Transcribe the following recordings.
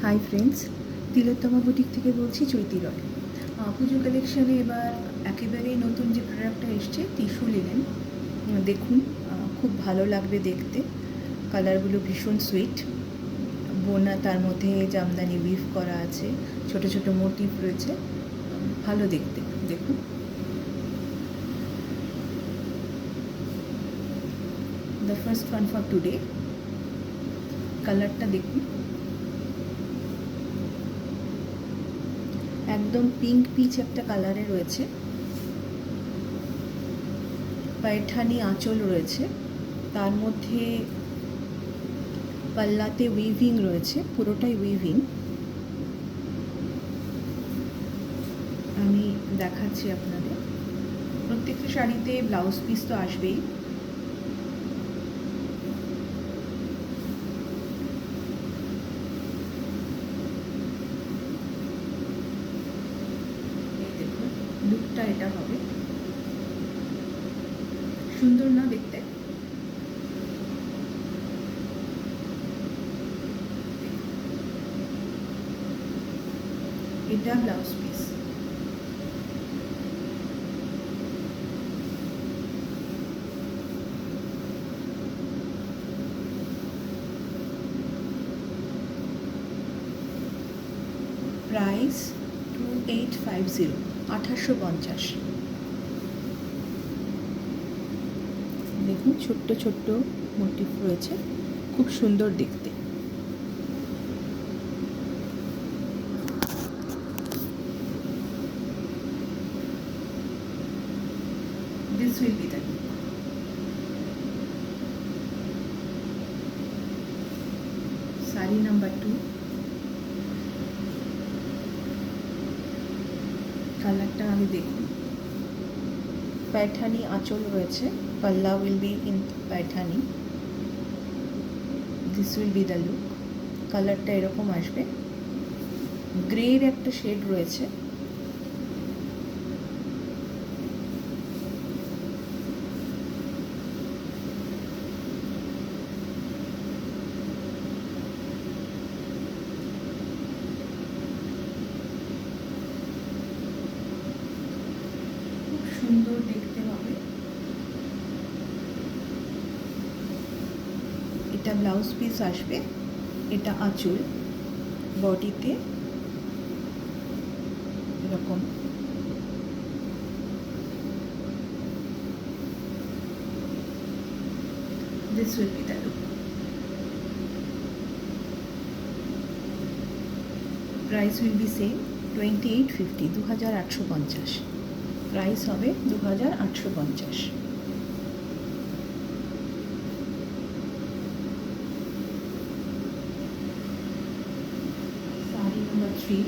Hi friends, তিলোত্তমা boutique থেকে বলছি চৈতি রয়। পুজো কালেকশানে এবার একেবারেই নতুন যে প্রোডাক্টটা এসছে টিস্যু লিনেন, দেখুন খুব ভালো লাগবে দেখতে। কালারগুলো ভীষণ সুইট, বোনা তার মধ্যে জামদানি উইভ করা আছে, ছোট ছোট মোটিভ রয়েছে, ভালো দেখতে। দেখুন the first one for today, কালারটা দেখুন, একদম পিঙ্ক পিচ একটা কালারে রয়েছে। পায়ঠানি আঁচল রয়েছে, তার মধ্যে পাল্লাতে উইভিং রয়েছে, পুরোটাই উইভিং। আমি দেখাচ্ছি আপনাদের। প্রত্যেকটা শাড়িতে ব্লাউজ পিস তো আসবেই। দেখুন লুকটা এটা হবে, সুন্দর না দেখতে? এটা ব্লাউজ পিস। প্রাইস 2850, 2850। দেখুন ছোট্ট ছোট্ট মোটিভ রয়েছে, খুব সুন্দর দেখতে। This will be the look. Sari number 2, কালারটা আমি দেখুন। পায়ঠানি আঁচল রয়েছে, pallu will be in Paithani. This will be the look. কালারটা এরকম আসবে, গ্রের একটা শেড রয়েছে। খুব সুন্দর দেখতে হবে। এটা ব্লাউজ পিস আসবে, এটা আঁচল, বডিতে এরকম। This will be the look. Price will be same, 2850, 2850। Price হবে 2850। শাড়ি নাম্বার 3,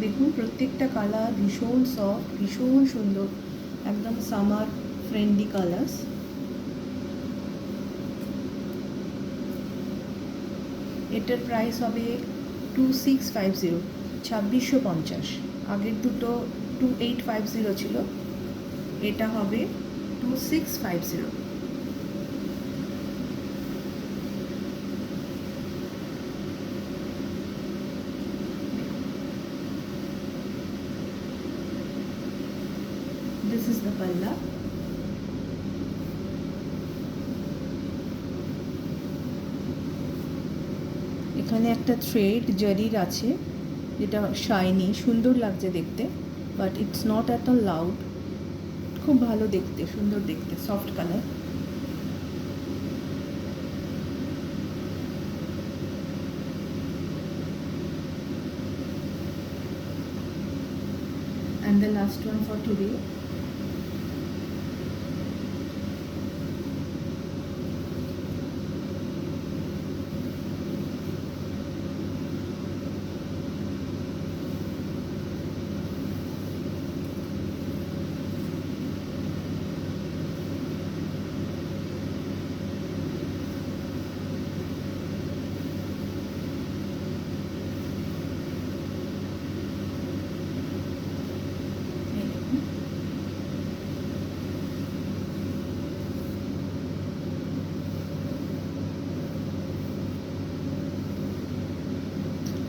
দেখুন প্রত্যেকটা কালার ভীষণ সফট, ভীষণ সুন্দর, একদম সামার ফ্রেন্ডলি কালার্স। এটার প্রাইস হবে 2650, 2650। আগের দুটো 2850 ছিল, এটা হবে 2650। This is the palla. এখানে একটা থ্রেড জারির আছে, যেটা শাইনি, সুন্দর লাগছে দেখতে, বাট ইটস নট এত লাউড। খুব ভালো দেখতে, সুন্দর দেখতে, soft colour. And the last one for today,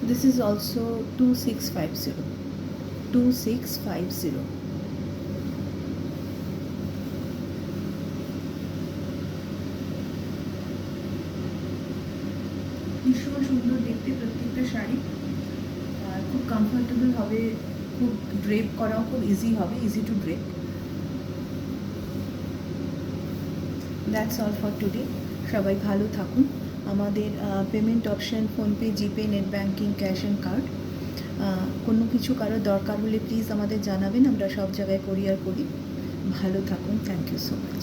this is also 2650. 2650. ভীষণ সুন্দর দেখতে প্রত্যেকটা শাড়ি, আর খুব কমফোর্টেবল হবে, খুব ড্রেপ করাও খুব ইজি হবে, easy to drape. That's all for today. সবাই ভালো থাকুন। আমাদের payment option PhonePe, GPay, net banking, cash and card. কোনো কিছু কারো দরকার হলে প্লিজ আমাদের জানাবেন, আমরা সব জায়গায় কোরিয়ার করি। ভালো থাকুন, থ্যাংক ইউ সো মাচ।